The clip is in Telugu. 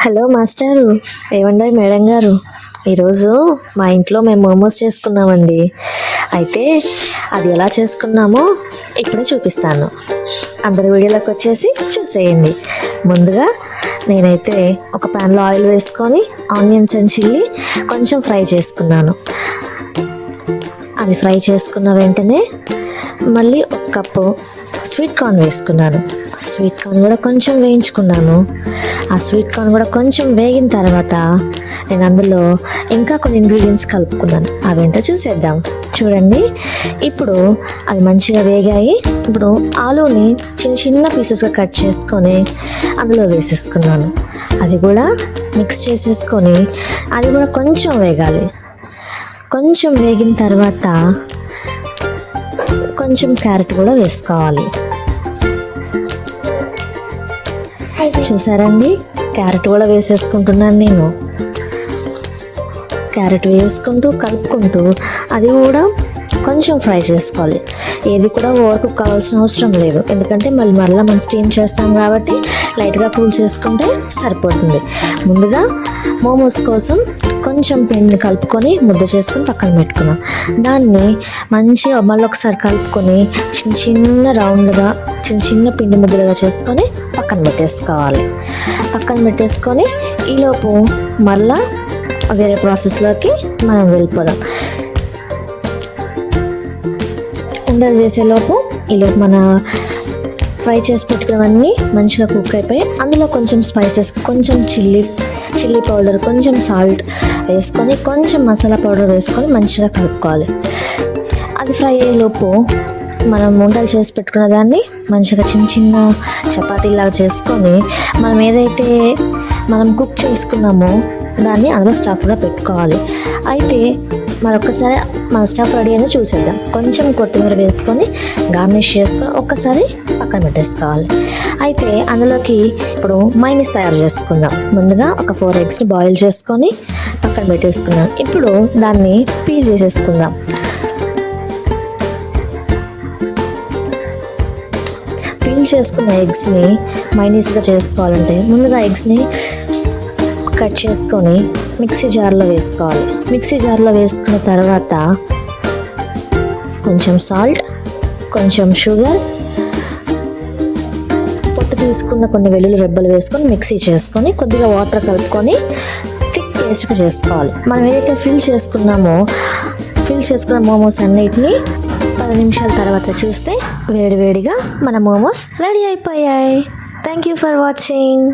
హలో మాస్టారు, ఏమండి మేడం గారు, ఈరోజు మా ఇంట్లో మేము మోమోస్ చేసుకున్నామండి. అయితే అది ఎలా చేసుకున్నామో ఇప్పుడే చూపిస్తాను. అందరి వీడియోలోకి వచ్చేసి చూసేయండి. ముందుగా నేనైతే ఒక ప్యాన్లో ఆయిల్ వేసుకొని ఆనియన్స్ అండ్ చిల్లీ కొంచెం ఫ్రై చేసుకున్నాను. అవి ఫ్రై చేసుకున్న వెంటనే మళ్ళీ ఒక కప్పు స్వీట్ కార్న్ వేసుకున్నాను. స్వీట్ కార్న్ కూడా కొంచెం వేయించుకున్నాను. ఆ స్వీట్ కార్న్ కూడా కొంచెం వేగిన తర్వాత నేను అందులో ఇంకా కొన్ని ఇంగ్రీడియంట్స్ కలుపుకున్నాను. అవేంటో చూసేద్దాం. చూడండి, ఇప్పుడు అవి మంచిగా వేగాయి. ఇప్పుడు ఆలూని చిన్న చిన్న పీసెస్గా కట్ చేసుకొని అందులో వేసేసుకున్నాను. అది కూడా మిక్స్ చేసేసుకొని అది కూడా కొంచెం వేగాలి. కొంచెం వేగిన తర్వాత కొంచెం క్యారెట్ కూడా వేసుకోవాలి. చూసారండి, క్యారెట్ కూడా వేసేసుకుంటున్నాను నేను. క్యారెట్ వేసుకుంటూ కలుపుకుంటూ అది కూడా కొంచెం ఫ్రై చేసుకోవాలి. ఏది కూడా ఓవర్ కుక్ కావాల్సిన అవసరం లేదు, ఎందుకంటే మళ్ళీ మనం స్టీమ్ చేస్తాం కాబట్టి లైట్గా కూల్ చేసుకుంటే సరిపోతుంది. ముందుగా మోమోస్ కోసం కొంచెం పిండిని కలుపుకొని ముద్ద చేసుకొని పక్కన పెట్టుకున్నాం. దాన్ని మంచిగా మళ్ళీ ఒకసారి కలుపుకొని చిన్న చిన్న రౌండ్గా చిన్న పిండి ముద్దలుగా చేసుకొని పక్కన పెట్టేసుకోవాలి. పక్కన పెట్టేసుకొని ఈలోపు మళ్ళా వేరే ప్రాసెస్లోకి మనం వెళ్ళిపోదాం. ఉండలు చేసేలోపు ఈలోపు మన ఫ్రై చేసి పెట్టుకున్నవన్నీ మంచిగా కుక్ అయిపోయి అందులో కొంచెం స్పైసెస్, కొంచెం చిల్లీ పౌడర్, కొంచెం సాల్ట్ వేసుకొని కొంచెం మసాలా పౌడర్ వేసుకొని మంచిగా కలుపుకోవాలి. అది ఫ్రై అయ్యేలోపు మనం ఉండలు చేసి పెట్టుకున్న దాన్ని మంచిగా చిన్న చపాతీలాగా చేసుకొని మనం ఏదైతే మనం కుక్ చేసుకున్నామో దాన్ని అందులో స్టఫ్గా పెట్టుకోవాలి. అయితే మరొకసారి మన స్టఫ్ రెడీ అయిందో చూసేద్దాం. కొంచెం కొత్తిమీర వేసుకొని గార్నిష్ చేసుకొని ఒక్కసారి పక్కన పెట్టేసుకోవాలి. అయితే అందులోకి ఇప్పుడు మైనస్ తయారు చేసుకుందాం. ముందుగా ఒక 4 eggsని బాయిల్ చేసుకొని పక్కన పెట్టేసుకున్నాం. ఇప్పుడు దాన్ని పీల్ చేసేసుకుందాం. పీల్ చేసుకున్న ఎగ్స్ని మైనీస్గా చేసుకోవాలంటే ముందుగా ఎగ్స్ని కట్ చేసుకొని మిక్సీ జార్లో వేసుకోవాలి. మిక్సీ జార్లో వేసుకున్న తర్వాత కొంచెం సాల్ట్, కొంచెం షుగర్, పొట్టు తీసుకున్న కొన్ని వెల్లుల్లి రెబ్బలు వేసుకొని మిక్సీ చేసుకొని కొద్దిగా వాటర్ కలుపుకొని థిక్ పేస్ట్గా చేసుకోవాలి. మనం ఏదైతే ఫిల్ చేసుకున్న మోమోస్ అన్నిటిని 10 నిమిషాల తర్వాత చూస్తే వేడివేడిగా మన మోమోస్ రెడీ అయిపోయాయి. Thank you for watching.